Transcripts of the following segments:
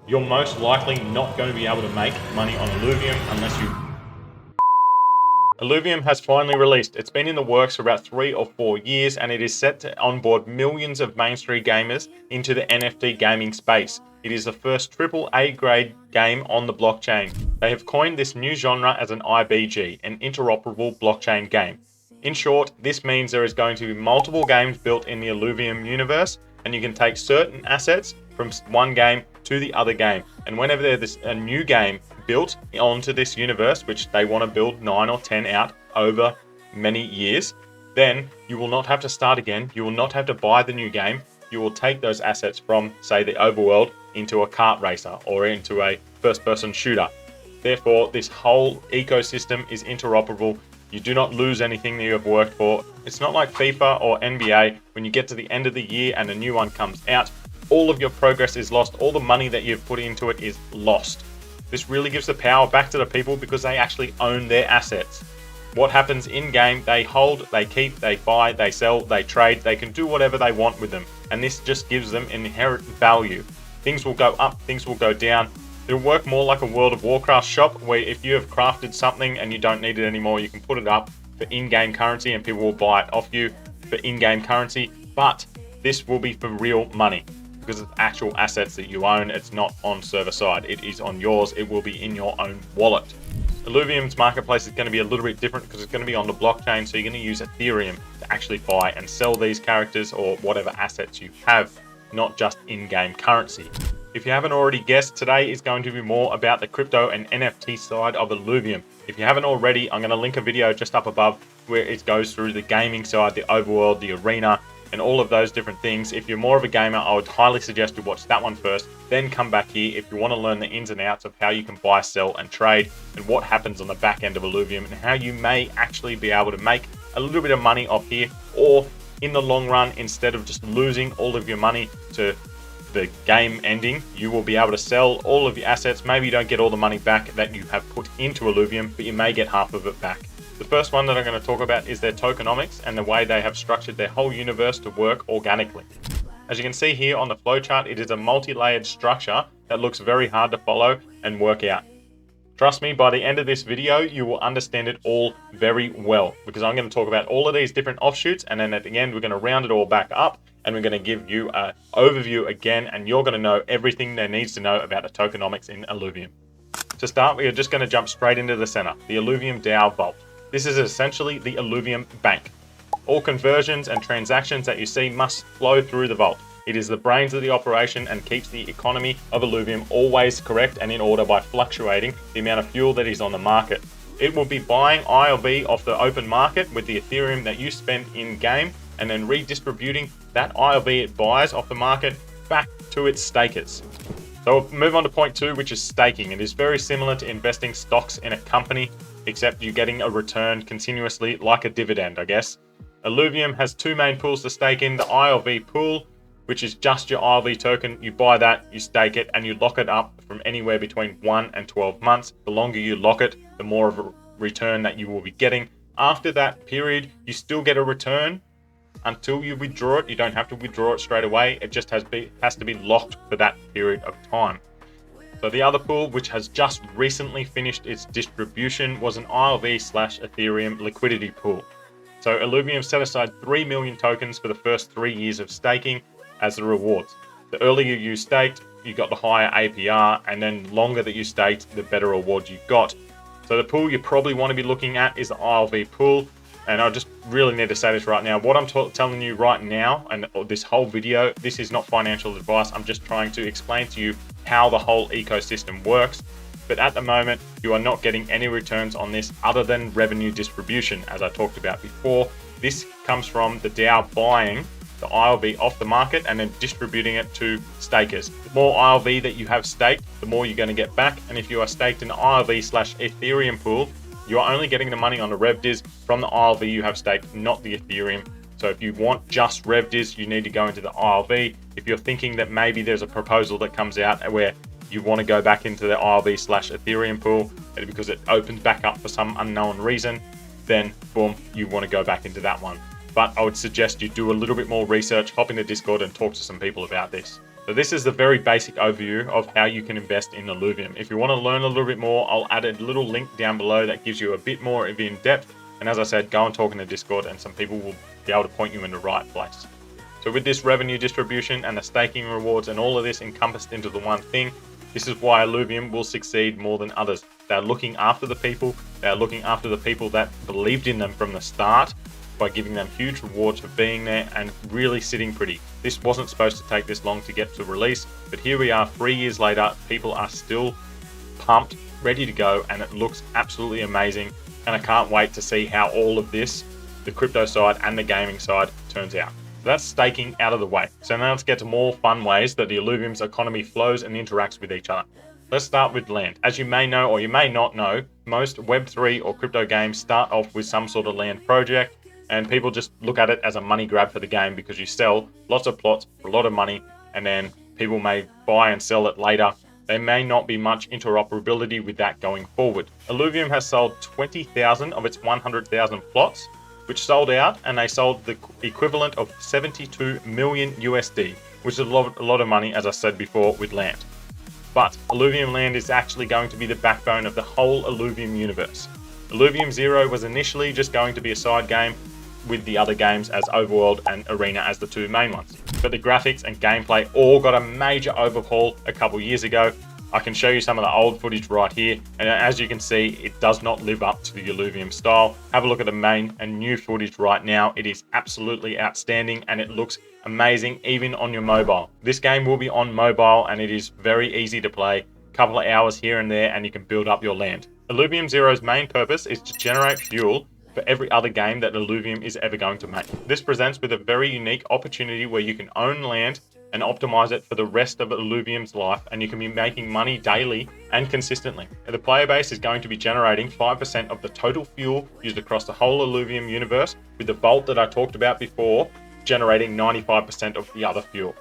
You're most likely not going to be able to make money on Illuvium unless you... Illuvium has finally released. It's been in the works for about 3 or 4 years, and it is set to onboard millions of mainstream gamers into the NFT gaming space. It is the first AAA grade game on the blockchain. They have coined this new genre as an IBG, an interoperable blockchain game. In short, this means there is going to be multiple games built in the Illuvium universe, and you can take certain assets from one game to the other game. And whenever there's a new game built onto this universe, which they want to build 9 or 10 out over many years, then you will not have to start again. You will not have to buy the new game. You will take those assets from, say, the Overworld into a kart racer or into a first-person shooter. Therefore, this whole ecosystem is interoperable. You do not lose anything that you have worked for. It's not like FIFA or NBA. When you get to the end of the year and a new one comes out, all of your progress is lost. All the money that you've put into it is lost. This really gives the power back to the people because they actually own their assets. What happens in-game, they hold, they keep, they buy, they sell, they trade. They can do whatever they want with them. And this just gives them inherent value. Things will go up, things will go down. It'll work more like a World of Warcraft shop where if you have crafted something and you don't need it anymore, you can put it up for in-game currency and people will buy it off you for in-game currency. But this will be for real money, because it's actual assets that you own. It's not on server side. It is on yours. It will be in your own wallet. Illuvium's marketplace is going to be a little bit different because it's going to be on the blockchain. So you're going to use Ethereum to actually buy and sell these characters or whatever assets you have, not just in-game currency. If you haven't already guessed, today is going to be more about the crypto and NFT side of Illuvium. If you haven't already, I'm going to link a video just up above where it goes through the gaming side, the overworld, the arena, and all of those different things. If you're more of a gamer, I would highly suggest you watch that one first, then come back here if you want to learn the ins and outs of how you can buy, sell, and trade, and what happens on the back end of Illuvium, and how you may actually be able to make a little bit of money off here, or in the long run, instead of just losing all of your money to the game ending, you will be able to sell all of your assets. Maybe you don't get all the money back that you have put into Illuvium, but you may get half of it back. The first one that I'm going to talk about is their tokenomics and the way they have structured their whole universe to work organically. As you can see here on the flowchart, it is a multi-layered structure that looks very hard to follow and work out. Trust me, by the end of this video, you will understand it all very well, because I'm going to talk about all of these different offshoots, and then at the end, we're going to round it all back up, and we're going to give you an overview again, and you're going to know everything there needs to know about the tokenomics in Illuvium. To start, we are just going to jump straight into the center, the Illuvium DAO Vault. This is essentially the Illuvium bank. All conversions and transactions that you see must flow through the vault. It is the brains of the operation and keeps the economy of Illuvium always correct and in order by fluctuating the amount of fuel that is on the market. It will be buying ILV off the open market with the Ethereum that you spend in-game, and then redistributing that ILV it buys off the market back to its stakers. So we'll move on to point 2, which is staking. It is very similar to investing stocks in a company, except you're getting a return continuously, like a dividend, I guess. Illuvium has 2 main pools to stake in. The ILV pool, which is just your ILV token. You buy that, you stake it, and you lock it up from anywhere between 1 and 12 months. The longer you lock it, the more of a return that you will be getting. After that period, you still get a return until you withdraw it. You don't have to withdraw it straight away. It just has to be locked for that period of time. So the other pool, which has just recently finished its distribution, was an ILV/Ethereum liquidity pool. So Illuvium set aside 3 million tokens for the first 3 years of staking as the rewards. The earlier you staked, you got the higher APR, and then longer that you staked, the better reward you got. So the pool you probably want to be looking at is the ILV pool. And I just really need to say this right now. What I'm telling you right now, and this whole video, this is not financial advice. I'm just trying to explain to you how the whole ecosystem works. But at the moment, you are not getting any returns on this other than revenue distribution, as I talked about before. This comes from the DAO buying the ILV off the market and then distributing it to stakers. The more ILV that you have staked, the more you're going to get back. And if you are staked in the ILV/Ethereum pool, you are only getting the money on the RevDiz from the ILV you have staked, not the Ethereum. So if you want just RevDiz, you need to go into the ILV. If you're thinking that maybe there's a proposal that comes out where you want to go back into the ILV/Ethereum pool because it opens back up for some unknown reason, then boom, you want to go back into that one. But I would suggest you do a little bit more research, hop into Discord and talk to some people about this. So this is the very basic overview of how you can invest in Illuvium. If you want to learn a little bit more, I'll add a little link down below that gives you a bit more of in depth. And as I said, go and talk in the Discord and some people will be able to point you in the right place. So with this revenue distribution and the staking rewards and all of this encompassed into the one thing, this is why Illuvium will succeed more than others. They're looking after the people. They're looking after the people that believed in them from the start by giving them huge rewards for being there and really sitting pretty. This wasn't supposed to take this long to get to release, but here we are 3 years later. People are still pumped, ready to go, and it looks absolutely amazing. And I can't wait to see how all of this, the crypto side and the gaming side, turns out. So that's staking out of the way. So now let's get to more fun ways that the Illuvium's economy flows and interacts with each other. Let's start with land. As you may know or you may not know, most Web3 or crypto games start off with some sort of land project, and people just look at it as a money grab for the game because you sell lots of plots for a lot of money, and then people may buy and sell it later. There may not be much interoperability with that going forward. Illuvium has sold 20,000 of its 100,000 plots, which sold out, and they sold the equivalent of 72 million USD, which is a lot of money, as I said before, with land. But Illuvium Land is actually going to be the backbone of the whole Illuvium universe. Illuvium Zero was initially just going to be a side game with the other games as Overworld and Arena as the two main ones. But the graphics and gameplay all got a major overhaul a couple years ago. I can show you some of the old footage right here, and as you can see, it does not live up to the Illuvium style. Have a look at the main and new footage right now. It is absolutely outstanding and it looks amazing even on your mobile. This game will be on mobile and it is very easy to play. Couple of hours here and there and you can build up your land. Illuvium Zero's main purpose is to generate fuel for every other game that Illuvium is ever going to make. This presents with a very unique opportunity where you can own land and optimize it for the rest of Illuvium's life, and you can be making money daily and consistently. The player base is going to be generating 5% of the total fuel used across the whole Illuvium universe, with the Vault that I talked about before generating 95% of the other fuel.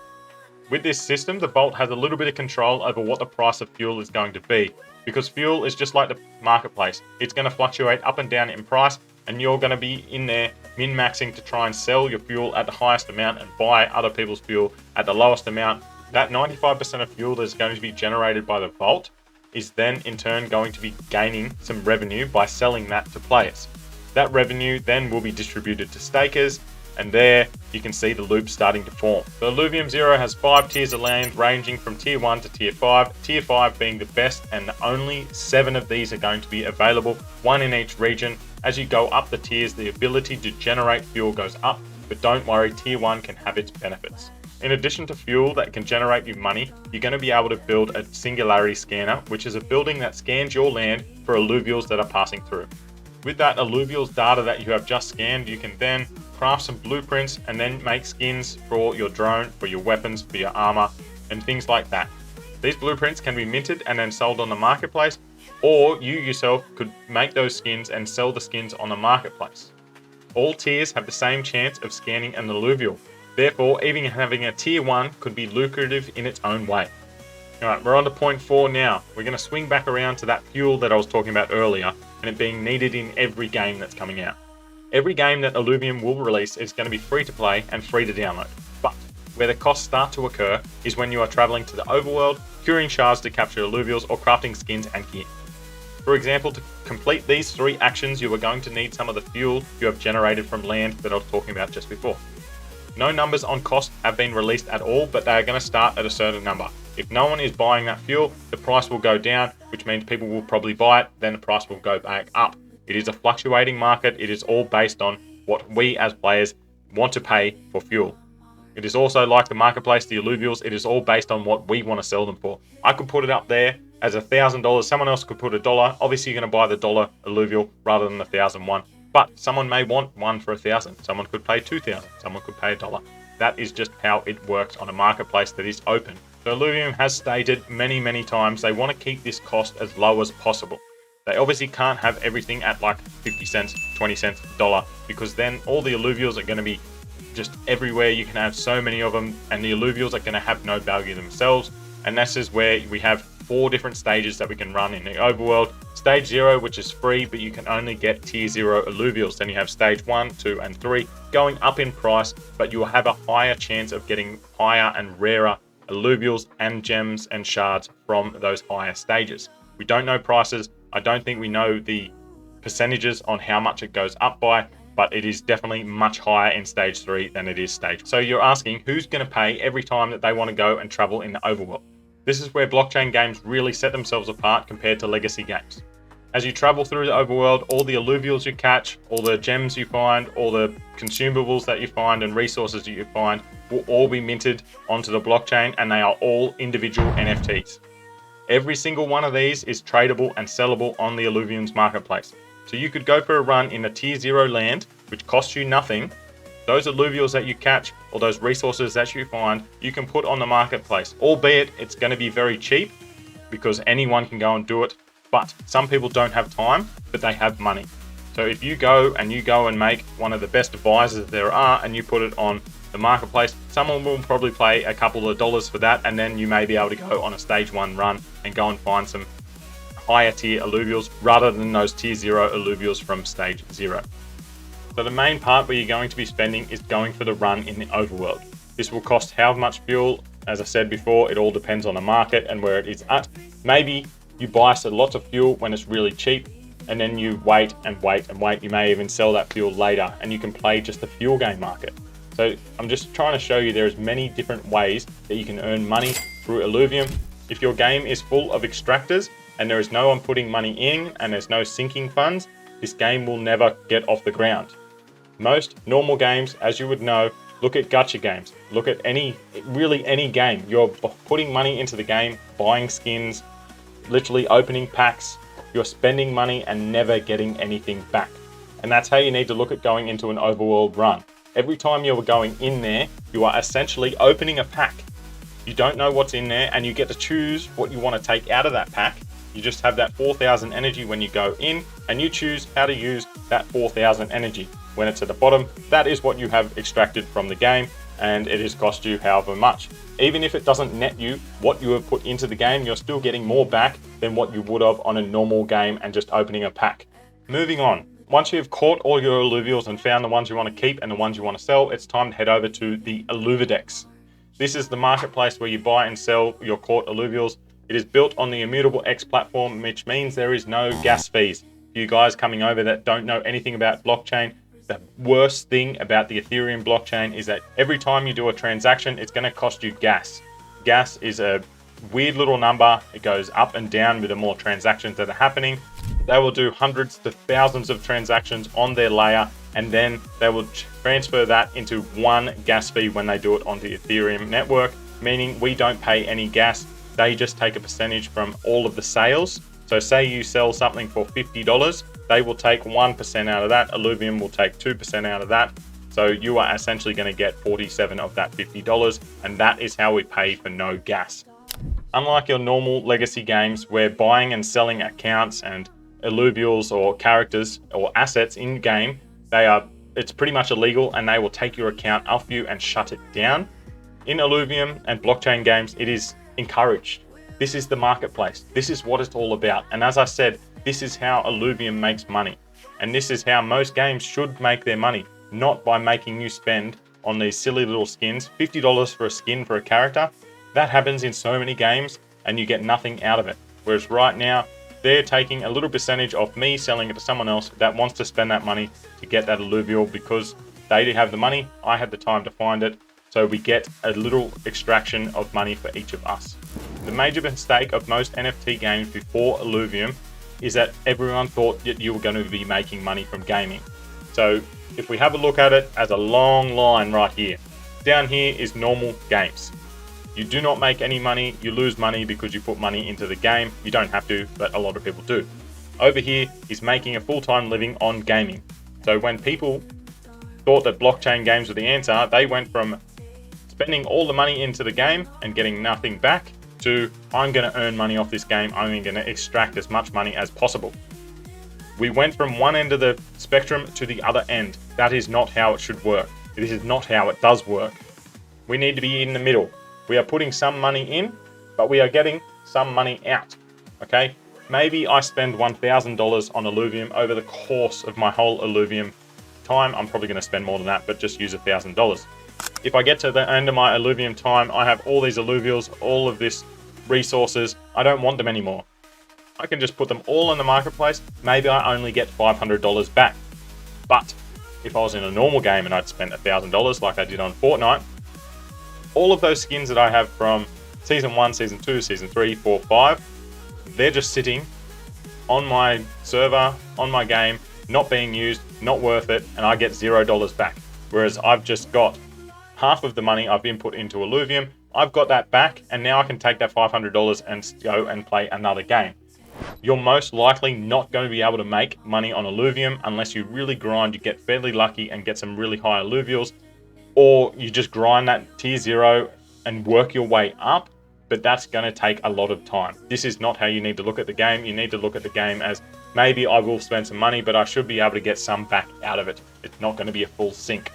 With this system, the Vault has a little bit of control over what the price of fuel is going to be, because fuel is just like the marketplace. It's going to fluctuate up and down in price, and you're going to be in there min-maxing to try and sell your fuel at the highest amount and buy other people's fuel at the lowest amount. That 95% of fuel that is going to be generated by the Vault is then in turn going to be gaining some revenue by selling that to players. That revenue then will be distributed to stakers, and there you can see the loop starting to form. The Illuvium Zero has 5 tiers of land ranging from tier 1 to tier 5, tier 5 being the best, and only 7 of these are going to be available, 1 in each region. As you go up the tiers, the ability to generate fuel goes up, but don't worry, tier 1 can have its benefits. In addition to fuel that can generate you money, you're going to be able to build a singularity scanner, which is a building that scans your land for Aluvials that are passing through. With that Aluvials data that you have just scanned, you can then craft some blueprints and then make skins for your drone, for your weapons, for your armor, and things like that. These blueprints can be minted and then sold on the marketplace, or you yourself could make those skins and sell the skins on the marketplace. All tiers have the same chance of scanning an Aluvial. Therefore, even having a tier 1 could be lucrative in its own way. Alright, we're on to point 4 now. We're going to swing back around to that fuel that I was talking about earlier, and it being needed in every game that's coming out. Every game that Illuvium will release is going to be free to play and free to download. But where the costs start to occur is when you are traveling to the Overworld, curing shards to capture Aluvials, or crafting skins and gear. For example, to complete these 3 actions, you are going to need some of the fuel you have generated from land that I was talking about just before. No numbers on cost have been released at all, but they are going to start at a certain number. If no one is buying that fuel, the price will go down, which means people will probably buy it, then the price will go back up. It is a fluctuating market. It is all based on what we as players want to pay for fuel. It is also like the marketplace, the Aluvials, it is all based on what we want to sell them for. I could put it up there as $1,000, someone else could put $1. Obviously you're going to buy the $1 Aluvial rather than the 1,001. But someone may want one for 1,000. Someone could pay 2,000. Someone could pay $1. That is just how it works on a marketplace that is open. So Illuvium has stated many times they want to keep this cost as low as possible. They obviously can't have everything at like 50 cents, 20 cents, $1, because then all the Aluvials are going to be just everywhere. You can have so many of them, and the Aluvials are going to have no value themselves. And this is where we have 4 different stages that we can run in the Overworld. Stage 0, which is free, but you can only get tier 0 Aluvials. Then you have stage 1, 2, and 3 going up in price, but you will have a higher chance of getting higher and rarer alluvials and gems and shards from those higher stages. We don't know prices. I don't think we know the percentages on how much it goes up by, but it is definitely much higher in stage 3 than it is stage. So you're asking who's going to pay every time that they want to go and travel in the overworld. This is where blockchain games really set themselves apart compared to legacy games. As you travel through the overworld, all the alluvials you catch, all the gems you find, all the consumables that you find and resources that you find will all be minted onto the blockchain, and they are all individual NFTs. Every single one of these is tradable and sellable on the Illuvium's marketplace. So you could go for a run in a tier 0 land, which costs you nothing. Those alluvials that you catch or those resources that you find, you can put on the marketplace, albeit it's going to be very cheap because anyone can go and do it. But some people don't have time, but they have money. So if you go and make one of the best advisors there are and you put it on the marketplace, someone will probably pay a couple of dollars for that, and then you may be able to go on a stage 1 run and go and find some higher tier alluvials rather than those tier 0 alluvials from stage 0. So the main part where you're going to be spending is going for the run in the overworld. This will cost how much fuel? As I said before, it all depends on the market and where it is at. Maybe you buy a lot of fuel when it's really cheap, and then you wait and wait and wait. You may even sell that fuel later, and you can play just the fuel game market. So I'm just trying to show you there's many different ways that you can earn money through Illuvium. If your game is full of extractors and there is no one putting money in and there's no sinking funds, this game will never get off the ground. Most normal games, as you would know, look at gacha games. Look at really any game. You're putting money into the game, buying skins, literally opening packs. You're spending money and never getting anything back. And that's how you need to look at going into an overworld run. Every time you're going in there, you are essentially opening a pack. You don't know what's in there, and you get to choose what you want to take out of that pack. You just have that 4,000 energy when you go in, and you choose how to use that 4,000 energy. When it's at the bottom, that is what you have extracted from the game, and it has cost you however much. Even if it doesn't net you what you have put into the game, you're still getting more back than what you would have on a normal game and just opening a pack. Moving on. Once you've caught all your alluvials and found the ones you want to keep and the ones you want to sell, it's time to head over to the Alluvidex. This is the marketplace where you buy and sell your caught alluvials. It is built on the Immutable X platform, which means there is no gas fees. For you guys coming over that don't know anything about blockchain, the worst thing about the Ethereum blockchain is that every time you do a transaction, it's going to cost you gas. Gas is a weird little number. It goes up and down with the more transactions that are happening. They will do hundreds to thousands of transactions on their layer, and then they will transfer that into one gas fee when they do it on the Ethereum network, meaning we don't pay any gas. They just take a percentage from all of the sales. So say you sell something for $50, they will take 1% out of that. Illuvium will take 2% out of that. So you are essentially going to get 47 of that $50, and that is how we pay for no gas. Unlike your normal legacy games where buying and selling accounts and alluvials or characters or assets in game, it's pretty much illegal, and they will take your account off you and shut it down. In Illuvium and blockchain games, it is encouraged. This is the marketplace. This is what it's all about. And as I said, this is how Illuvium makes money. And this is how most games should make their money, not by making you spend on these silly little skins. $50 for a skin for a character, that happens in so many games and you get nothing out of it. Whereas right now, they're taking a little percentage of me selling it to someone else that wants to spend that money to get that alluvial because they have the money, I had the time to find it, so we get a little extraction of money for each of us. The major mistake of most NFT games before Illuvium is that everyone thought that you were going to be making money from gaming. So if we have a look at it as a long line right here, down here is normal games. You do not make any money, you lose money because you put money into the game. You don't have to, but a lot of people do. Over here is making a full-time living on gaming. So when people thought that blockchain games were the answer, they went from spending all the money into the game and getting nothing back to, I'm going to earn money off this game, I'm going to extract as much money as possible. We went from one end of the spectrum to the other end. That is not how it should work. This is not how it does work. We need to be in the middle. We are putting some money in, but we are getting some money out, okay? Maybe I spend $1,000 on Illuvium over the course of my whole Illuvium time. I'm probably going to spend more than that, but just use $1,000. If I get to the end of my Illuvium time, I have all these Aluvials, all of this resources, I don't want them anymore. I can just put them all in the marketplace. Maybe I only get $500 back. But if I was in a normal game and I'd spent $1,000 like I did on Fortnite, all of those skins that I have from Season 1, Season 2, Season 3, 4, 5, they're just sitting on my server, on my game, not being used, not worth it, and I get $0 back. Whereas I've just got half of the money I've input into Illuvium, I've got that back, and now I can take that $500 and go and play another game. You're most likely not going to be able to make money on Illuvium unless you really grind, you get fairly lucky and get some really high Aluvials, or you just grind that tier 0 and work your way up, but that's going to take a lot of time. This is not how you need to look at the game. You need to look at the game as, maybe I will spend some money, but I should be able to get some back out of it. It's not going to be a full sink.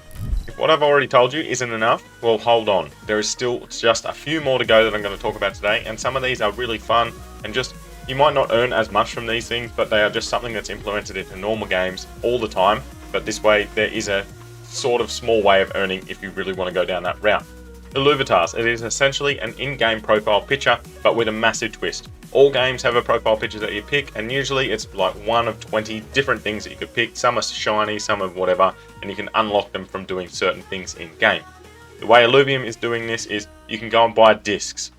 If what I've already told you isn't enough, well, hold on. There is still just a few more to go that I'm going to talk about today, and some of these are really fun, and just, you might not earn as much from these things, but they are just something that's implemented into normal games all the time. But this way, there is a sort of small way of earning if you really want to go down that route. Illuvitas, it is essentially an in-game profile picture, but with a massive twist. All games have a profile picture that you pick, and usually it's like one of 20 different things that you could pick. Some are shiny, some are whatever, and you can unlock them from doing certain things in-game. The way Illuvium is doing this is you can go and buy discs.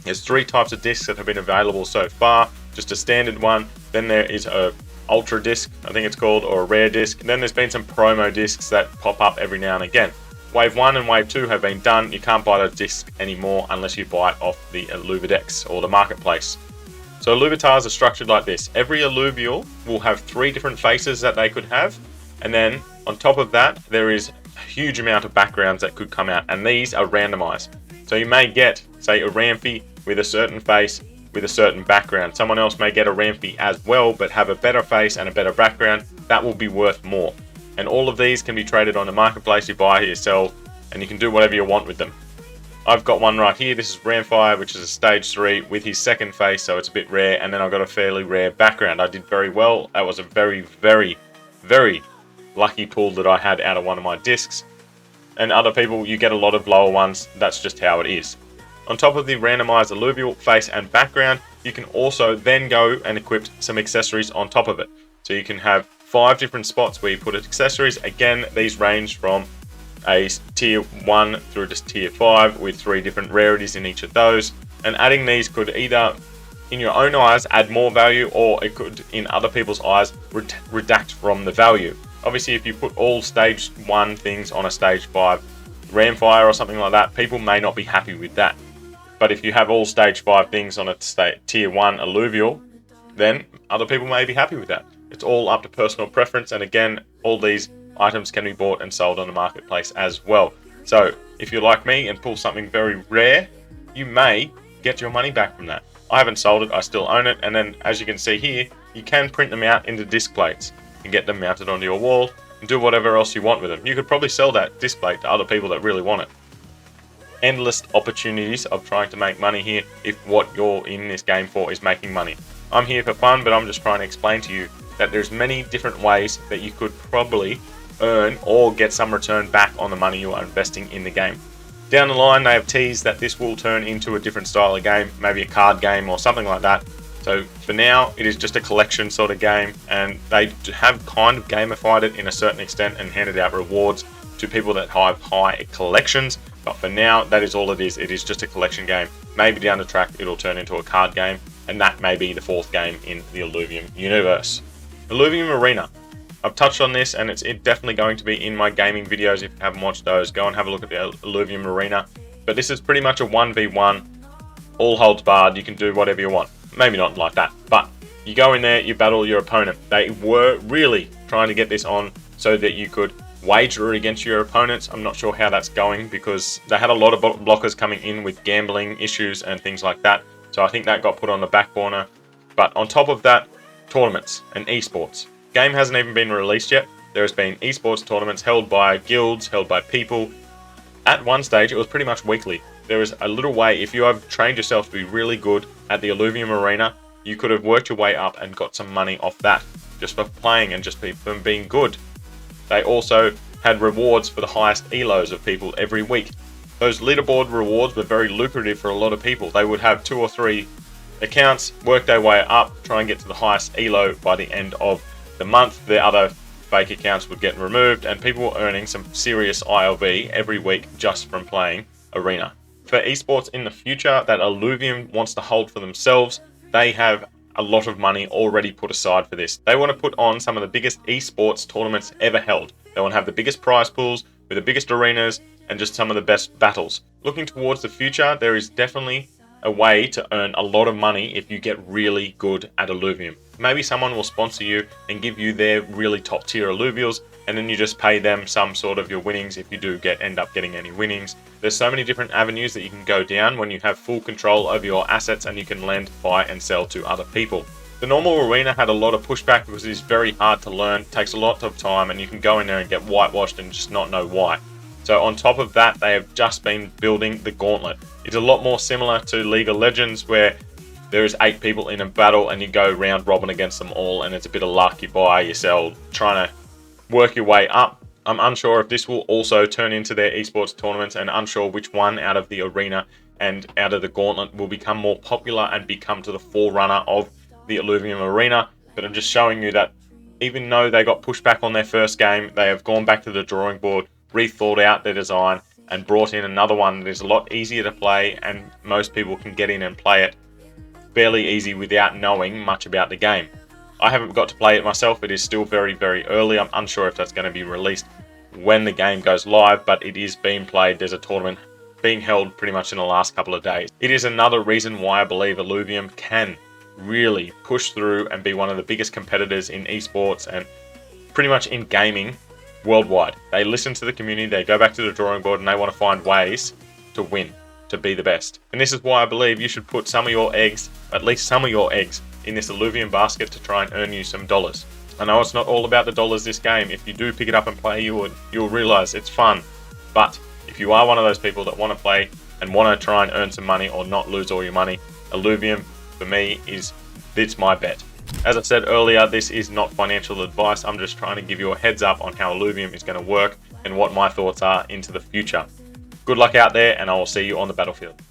There's 3 types of discs that have been available so far. Just a standard one, then there is a ultra disc, I think it's called, or a rare disc. And then there's been some promo discs that pop up every now and again. Wave 1 and Wave 2 have been done. You can't buy the disc anymore unless you buy it off the Illuvidex or the marketplace. So Illuvitas are structured like this. Every Aluvial will have 3 different faces that they could have, and then on top of that there is a huge amount of backgrounds that could come out, and these are randomized. So you may get, say, a Rampy with a certain face with a certain background. Someone else may get a Rampy as well but have a better face and a better background. That will be worth more. And all of these can be traded on the marketplace. You buy, you sell, and you can do whatever you want with them. I've got one right here. This is Ramfire, which is a stage 3 with his second face, so it's a bit rare. And then I've got a fairly rare background. I did very well. That was a very, very, very lucky pull that I had out of one of my discs. And other people, you get a lot of lower ones. That's just how it is. On top of the randomized alluvial face and background, you can also then go and equip some accessories on top of it. So you can have 5 different spots where you put accessories. Again, these range from a tier 1 through to tier 5 with 3 different rarities in each of those. And adding these could either, in your own eyes, add more value, or it could, in other people's eyes, redact from the value. Obviously, if you put all stage 1 things on a stage 5 Ramfire or something like that, people may not be happy with that. But if you have all stage 5 things on a tier 1 alluvial, then other people may be happy with that. It's all up to personal preference, and again, all these items can be bought and sold on the marketplace as well. So if you're like me and pull something very rare, you may get your money back from that. I haven't sold it, I still own it, and then as you can see here, you can print them out into disc plates and get them mounted onto your wall and do whatever else you want with them. You could probably sell that disc plate to other people that really want it. Endless opportunities of trying to make money here if what you're in this game for is making money. I'm here for fun, but I'm just trying to explain to you that there's many different ways that you could probably earn or get some return back on the money you are investing in the game. Down the line, they have teased that this will turn into a different style of game, maybe a card game or something like that. So for now, it is just a collection sort of game, and they have kind of gamified it in a certain extent and handed out rewards to people that have high collections. But for now, that is all it is. It is just a collection game. Maybe down the track, it'll turn into a card game, and that may be the 4th game in the Illuvium universe. Illuvium Arena. I've touched on this, and it's definitely going to be in my gaming videos. If you haven't watched those, go and have a look at the Illuvium Arena. But this is pretty much a 1v1, all holds barred. You can do whatever you want. Maybe not like that, but you go in there, you battle your opponent. They were really trying to get this on so that you could wager against your opponents. I'm not sure how that's going, because they had a lot of blockers coming in with gambling issues and things like that. So I think that got put on the back burner. But on top of that, tournaments and esports. Game hasn't even been released yet. There has been esports tournaments held by guilds, held by people. At one stage, it was pretty much weekly. There is a little way, if you have trained yourself to be really good at the Illuvium Arena, you could have worked your way up and got some money off that, just for playing and just from being good. They also had rewards for the highest elos of people every week. Those leaderboard rewards were very lucrative for a lot of people. They would have 2 or 3 accounts, work their way up, try and get to the highest elo by the end of the month. The other fake accounts would get removed, and people were earning some serious ILV every week just from playing Arena. For esports in the future that Illuvium wants to hold for themselves, they have a lot of money already put aside for this. They want to put on some of the biggest esports tournaments ever held. They want to have the biggest prize pools with the biggest arenas and just some of the best battles. Looking towards the future, there is definitely a way to earn a lot of money if you get really good at Illuvium. Maybe someone will sponsor you and give you their really top tier Aluvials, and then you just pay them some sort of your winnings if you do end up getting any winnings. There's so many different avenues that you can go down when you have full control over your assets and you can lend, buy and sell to other people. The normal arena had a lot of pushback because it is very hard to learn, takes a lot of time, and you can go in there and get whitewashed and just not know why. So on top of that, they have just been building the gauntlet. It's a lot more similar to League of Legends, where there is 8 people in a battle and you go round robin against them all, and it's a bit of luck, you buy, you sell, trying to work your way up. I'm unsure if this will also turn into their esports tournaments, and unsure which one out of the arena and out of the gauntlet will become more popular and become to the forerunner of the Illuvium arena. But I'm just showing you that even though they got pushed back on their first game, they have gone back to the drawing board, rethought out their design and brought in another one that is a lot easier to play, and most people can get in and play it fairly easy without knowing much about the game. I haven't got to play it myself. It is still very, very early. I'm unsure if that's going to be released when the game goes live, but it is being played. There's a tournament being held pretty much in the last couple of days. It is another reason why I believe Illuvium can really push through and be one of the biggest competitors in esports and pretty much in gaming worldwide. They listen to the community, they go back to the drawing board, and they want to find ways to win, to be the best. And this is why I believe you should put some of your eggs, at least some of your eggs, in this Illuvium basket to try and earn you some dollars. I know it's not all about the dollars this game. If you do pick it up and play, you'll realize it's fun. But if you are one of those people that want to play and want to try and earn some money or not lose all your money, Illuvium for me it's my bet. As I said earlier, this is not financial advice. I'm just trying to give you a heads up on how Illuvium is going to work and what my thoughts are into the future. Good luck out there, and I will see you on the battlefield.